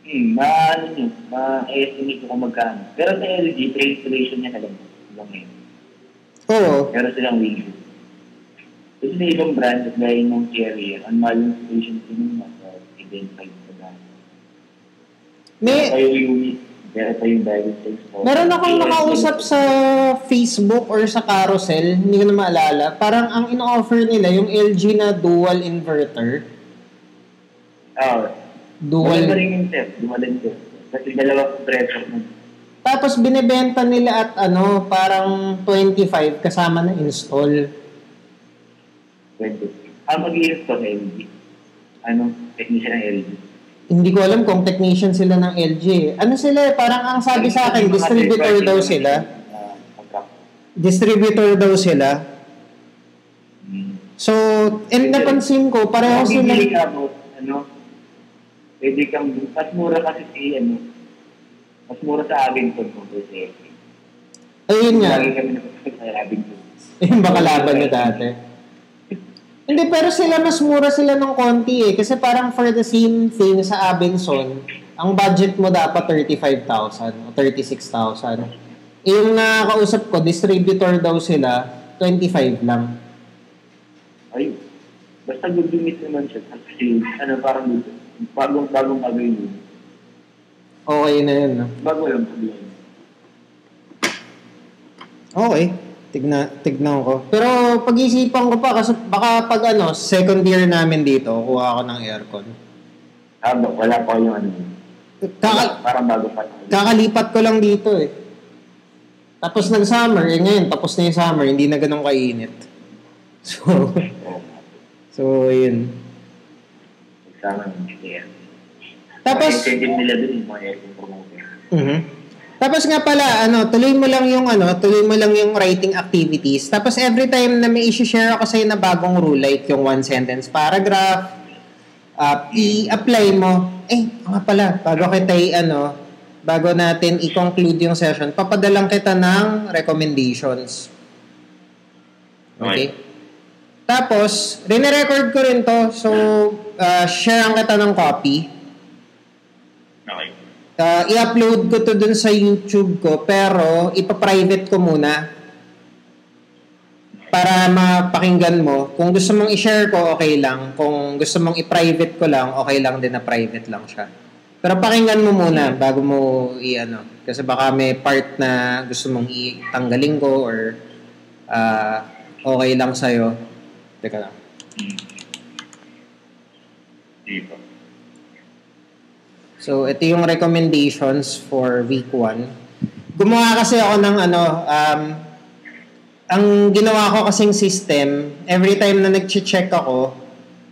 Ma-estimate ko kung magkano. Pero sa LG, pre-installation niya alam mo. Oo. Pero silang wing. Kasi may ibang brand at gaya ng carrier, ang mahal yung installation ko nung nasa 7.5 sa brand. Pero tayo yung direct sales. Meron akong nakausap sa Facebook or sa carousel, hindi ko na maalala. Parang ang ino-offer nila yung LG na dual inverter. Dual inverter. Kasi dalawa compressor mo. Tapos binebenta nila at parang 25 kasama na install. 20. Mag-i-install LG. Technician ng LG. Hindi ko alam kung technician sila ng LG. Parang ang sabi sa akin, distributor daw sila. Distributor daw sila. So, and napansin ko, pareho sila. Pwede kang, mas mura kasi mas mura sa Abington kung sa LG. Ayun nga. Lagi kami sa Abington. Yung baka laban nyo dati. Hindi, pero mas mura sila ng konti eh. Kasi parang for the same thing sa Abenson, ang budget mo dapat 35,000 o 36,000. Yung nakausap ko, distributor daw sila, 25 lang. Ay, basta good limit naman siya. Kasi, parang bagong yun. Okay na yun, no? Bago lang problema. Okay. Tignan ko. Pero pag-isipan ko pa kasi baka pag second year namin dito, kuha ako ng aircon. Wala pa yung parang bago pa. Kakalipat ko lang dito eh. Tapos nag-summer, ngayon tapos na yung summer, hindi na ganun kainit. So yun. Summer ng tapos nila dun yung mga aircon promoter. Tapos nga pala, tuloy mo lang yung writing activities. Tapos every time na may i-share ako sa'yo na bagong rule, like yung one sentence paragraph, i-apply mo. Nga pala, bago natin i-conclude yung session, papadalang kita ng recommendations. Okay? Tapos, rine-record ko rin to. So, share kita ng copy. Okay. I-upload ko to dun sa YouTube ko, pero ipa-private ko muna para mapakinggan mo. Kung gusto mong i-share ko, okay lang. Kung gusto mong i-private ko lang, okay lang din na private lang siya. Pero pakinggan mo muna bago mo kasi baka may part na gusto mong itanggalin ko or okay lang sa'yo. Teka lang. Diba? So, ito yung recommendations for week 1. Gumawa kasi ako ng ang ginawa ko kasing system, every time na nag-check ako,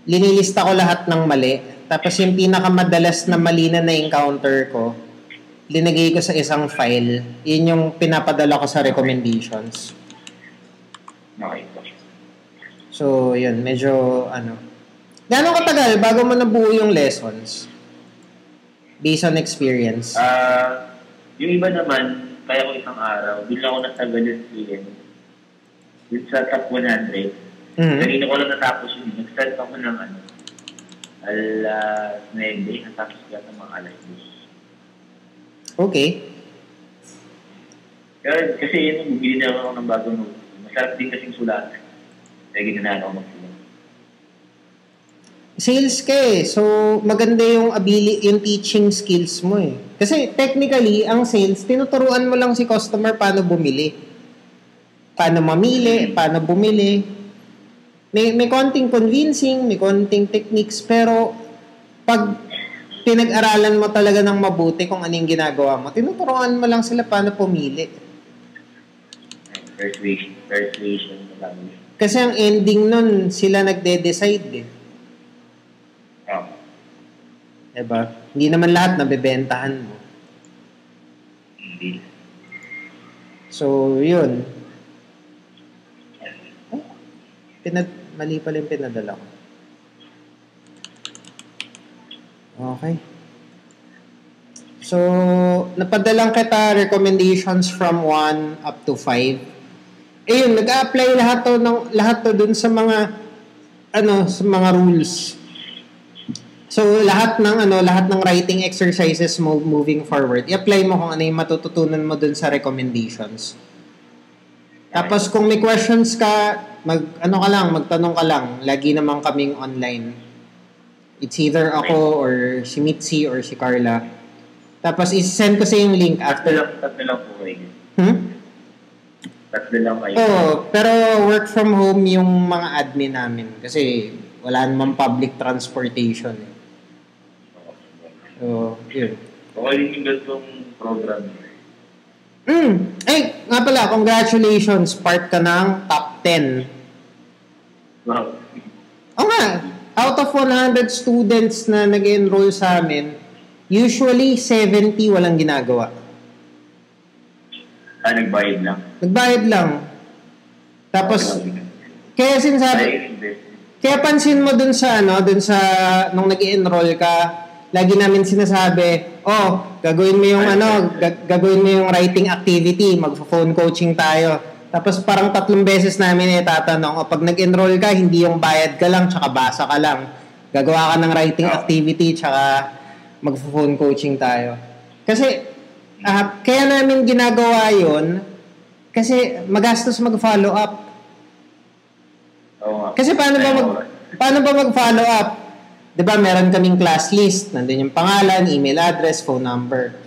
linilista ko lahat ng mali. Tapos yung pinakamadalas na mali na na-encounter ko, linagay ko sa isang file. Yun yung pinapadala ko sa recommendations. Okay. So, yun. Medyo, Gano'ng katagal bago mo nabuo yung lessons? Based on experience. Yung iba naman, kaya ko isang araw, bigla ko nasagal yung PM. Dun sa top 100. Kanina ko lang natapos yun. Nag-start ako ng alas 9, natapos ko ng mga alas 2. Okay. Kasi yun, bumili na ako ng bagong note. Masarap din kasing sulatan. Kaya ginanaan ako magsulat. Sales ka eh. So, maganda yung yung teaching skills mo eh. Kasi technically, ang sales, tinuturuan mo lang si customer paano bumili. Paano mamili, paano bumili. May konting convincing, may konting techniques, pero pag pinag-aralan mo talaga ng mabuti kung ano yung ginagawa mo, tinuturuan mo lang sila paano pumili. Persuasion na lang. Kasi ang ending nun, sila nagde-decide eh. Oh. Diba? Hindi naman lahat nabebentahan mo. Hindi. So, yun. Mali pala yung pinadala ko. Okay. So, napadalang kita recommendations from 1 up to 5. Ayun, nag-a-apply lahat to dun sa mga sa mga rules. So, lahat ng writing exercises mo moving forward, i-apply mo kung ano yung matututunan mo dun sa recommendations. Tapos, kung may questions ka, magtanong ka lang. Lagi naman kaming online. It's either ako or si Mitzi or si Carla. Tapos, i-send ko sa yung link after. Tatlo lang po kayo. Tatlo lang kayo. Oo, pero work from home yung mga admin namin. Kasi, wala namang public transportation. So, yun. Okay din yung ganitong program. Ay, nga pala, congratulations. Part ka ng top 10. Wow. Oo nga. Out of 100 students na nag-enroll sa amin, usually 70 walang ginagawa. Nagbayad lang? Nagbayad lang. Tapos, kaya pansin mo dun sa nung nag-enroll ka, lagi namin sinasabi, gagawin mo yung writing activity, mag-phone coaching tayo. Tapos parang 3 beses namin tatanong, pag nag-enroll ka, hindi yung bayad ka lang, tsaka basa ka lang. Gagawa ka ng writing activity, tsaka mag-phone coaching tayo. Kasi, kaya namin ginagawa yun, kasi magastos mag-follow up. Kasi paano ba mag-follow up? Diba, meron kaming class list, nandun yung pangalan, email address, phone number.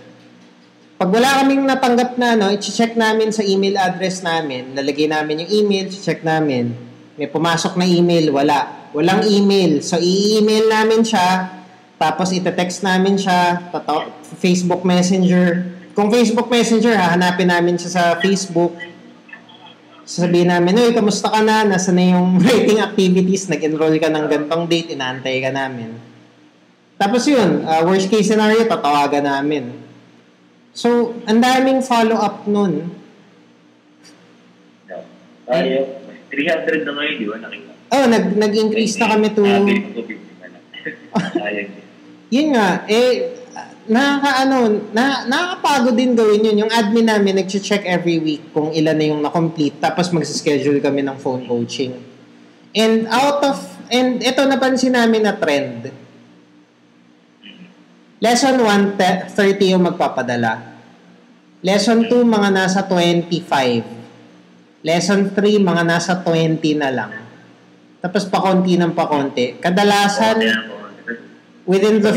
Pag wala kaming natanggap na, i-check namin sa email address namin, lalagay namin yung email, i-check namin. May pumasok na email, wala. Walang email. So, i-email namin siya, tapos ite-text namin siya, Facebook Messenger. Kung Facebook Messenger, hahanapin namin siya sa Facebook. Sasabihin namin, kamusta ka na? Nasa na yung writing activities? Nag-enroll ka ng gantong date, inaantay ka namin. Tapos yun, worst case scenario, tatawagan namin. So, ang daming follow-up nun. 300 na ngayon, di ba? Nakita. Nag-increase na kami to... Yun nga, nakakapagod din gawin yun. Yung admin namin, nag-check every week kung ilan na yung na-complete. Tapos mag-schedule kami ng phone coaching. And ito napansin namin na trend. Lesson 1, 30 yung magpapadala. Lesson 2, mga nasa 25. Lesson 3, mga nasa 20 na lang. Tapos pakonti ng pakonti. Kadalasan, within the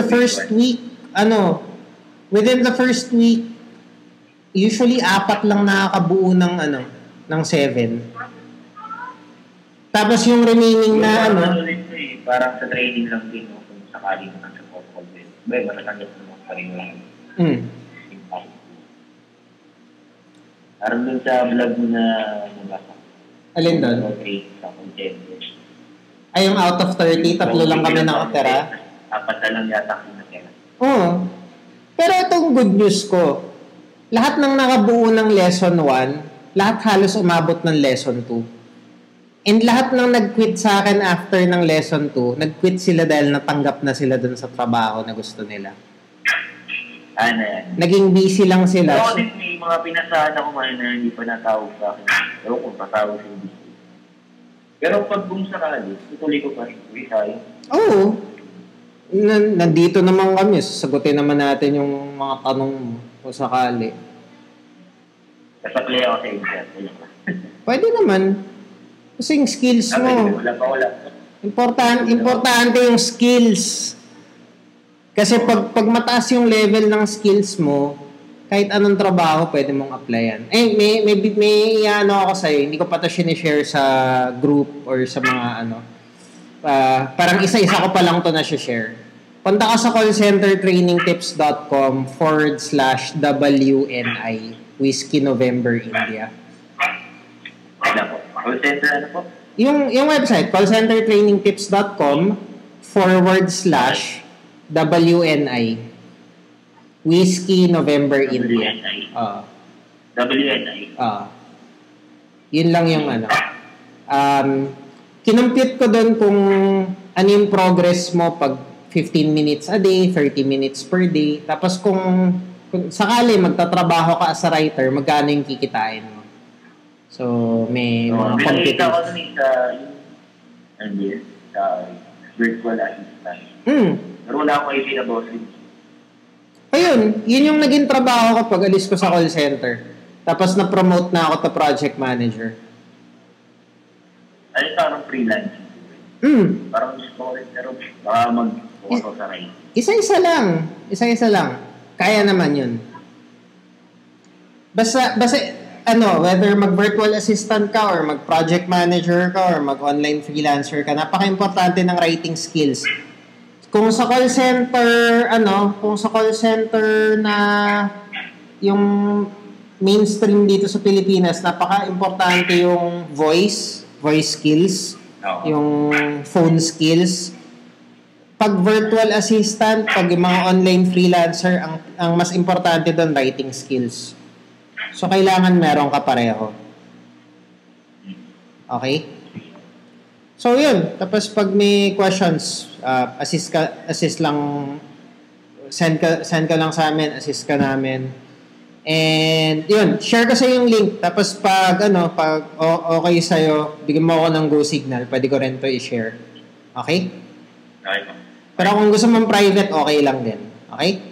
first week, usually 4 lang nakakabuo ng 7. Tapos yung remaining na parang sa training lang din, kung sakali mo nang sa call din. Matatanggap mo pa rin lang. Parang dun sa vlog mo na nabasa. Alin doon? Ay, yung out of 30, 3 lang kami nakatira. 4 na lang yata kinatira. Oo. Pero itong good news ko, lahat ng nakabuo ng lesson 1, lahat halos umabot ng lesson 2. And lahat ng nag-quit sa akin after ng lesson 2, nag-quit sila dahil natanggap na sila dun sa trabaho na gusto nila. Naging busy lang sila. Pero din may mga pinasahan ako na hindi pa natawag sa akin. Pero kung tatawag sa hindi. Pero pag sakali, tutuloy ko pa rin. Sayang. Oo. Nandito naman kami. Sasagutin naman natin yung mga tanong mo kung sakali. Kasaklay ako sa exam. Pwede naman. Kasi yung skills mo. Wala. Importante yung skills. Kasi pag mataas yung level ng skills mo, kahit anong trabaho pwede mong applyan. May ako sa'yo, hindi ko pa ito sinishare sa group or sa mga parang isa-isa ko pa lang ito na share. punta ka sa callcentertrainingtips.com/WNI Whiskey November India. Ano po? Call center ano po? Yung website, callcentertrainingtips.com/WNI Whiskey November India. WNI. Yun lang yung ano. Kinumpute ko doon kung ano yung progress mo pag 15 minutes a day, 30 minutes per day. Tapos kung sakali magtatrabaho ka as a writer, magkano yung kikitain mo. So, may mga competition. Binakita ko dun sa virtual assistant. Pero wala akong idea na bossing. Ayun, yun yung naging trabaho ko pag alis ko sa call center. Tapos na-promote na ako to project manager. Ano yung parang freelance? Parang gusto ko rin, pero baka mag-bukas sa writing. Isa-isa lang. Kaya naman yun. Basta whether mag-virtual assistant ka or mag-project manager ka or mag-online freelancer ka, napaka-importante ng writing skills. Kung sa call center na yung mainstream dito sa Pilipinas, napaka-importante yung voice skills, yung phone skills. Pag virtual assistant, pag yung mga online freelancer, ang mas importante doon, writing skills. So, kailangan meron ka pareho. Okay? So, yun. Tapos, pag may questions, assist lang, send ka lang sa amin, assist ka namin. And, yun, share ko sa yung link. Tapos, pag okay sa'yo, bigyan mo ako ng go signal, pwede ko rin to i-share. Okay? Okay. Pero kung gusto mong private, okay lang din. Okay?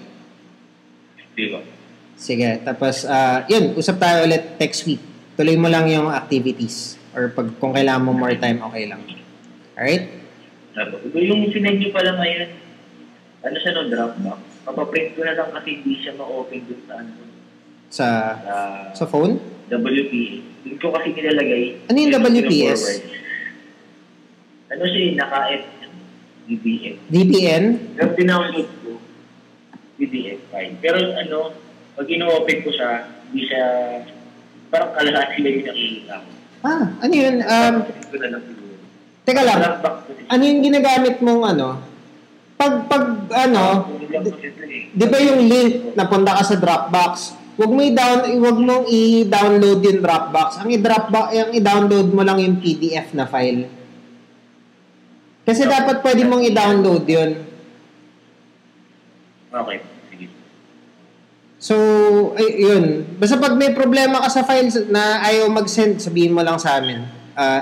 Sige. Tapos, yun, usap tayo ulit next week. Tuloy mo lang yung activities. Or kung kailangan mo more time, okay lang. Alright? Yung sinend nyo pala ngayon, ano siya no, Dropbox? Papaprint ko na lang kasi hindi siya ma-open dun sa sa phone? WPS. Doon ko kasi nilalagay. Ano yung WPS? Ano siya, naka-F. VPN? Pero dinownload ko. VPN file. Pero pag ino-open ko siya, hindi siya, parang kalahati lang yung nakikita ko. Ano yun? Teka lang. Ano yung ginagamit mong Pag di ba yung link na punta ka sa Dropbox, wag mong i-download yung Dropbox. Ang i-download mo lang yung PDF na file. Kasi dapat pwede mong i-download yun. Okay. Sige. So, yun. Basta pag may problema ka sa files na ayaw mag-send, sabihin mo lang sa amin.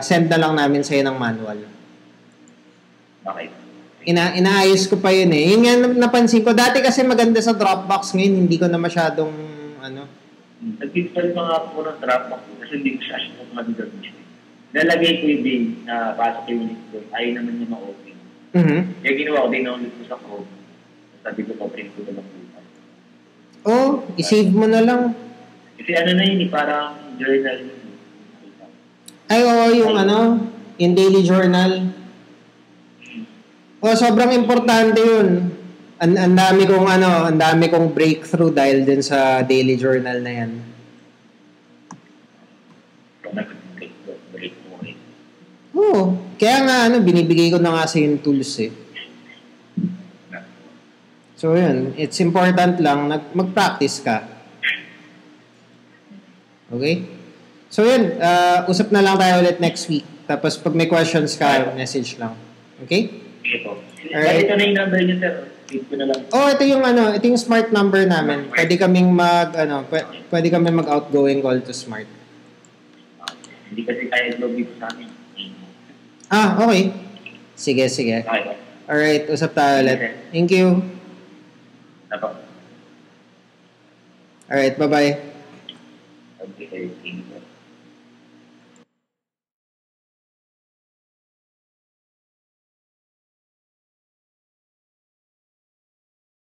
Send na lang namin sa'yo ng manual. Okay. Inaayos ko pa yun eh. Yun nga napansin ko. Dati kasi maganda sa Dropbox. Ngayon, hindi ko na masyadong Nag-install mga ako ng Dropbox kasi hindi ko siya asya mga gagawin. Nalagay ko yung bin na pasok yung link doon. Ayaw naman niya ma-open. Kaya ginawa ko, dinownload ko sa Chrome. Sabi ko, pa-print ko na lang po. I-save mo na lang. Kasi yun, parang journal yun. Yung daily journal. Sobrang importante yun. Ang dami kong breakthrough dahil din sa daily journal na yan. Kaya nga binibigay ko na nga sa yung tools eh. So yun, it's important lang mag-practice ka. Okay? So yun, usap na lang tayo ulit next week. Tapos pag may questions ka, message lang. Okay? Sige po. Alright. Ito na yung number niyo, sir. Ito na lang. Ito yung smart number namin. Pwede kaming pwede kami mag-outgoing call to smart. Hindi kasi kaya log dito sa amin. Okay. Sige. Okay. Alright, usap tayo ulit. Thank you. Alright, bye-bye. Okay, thank you.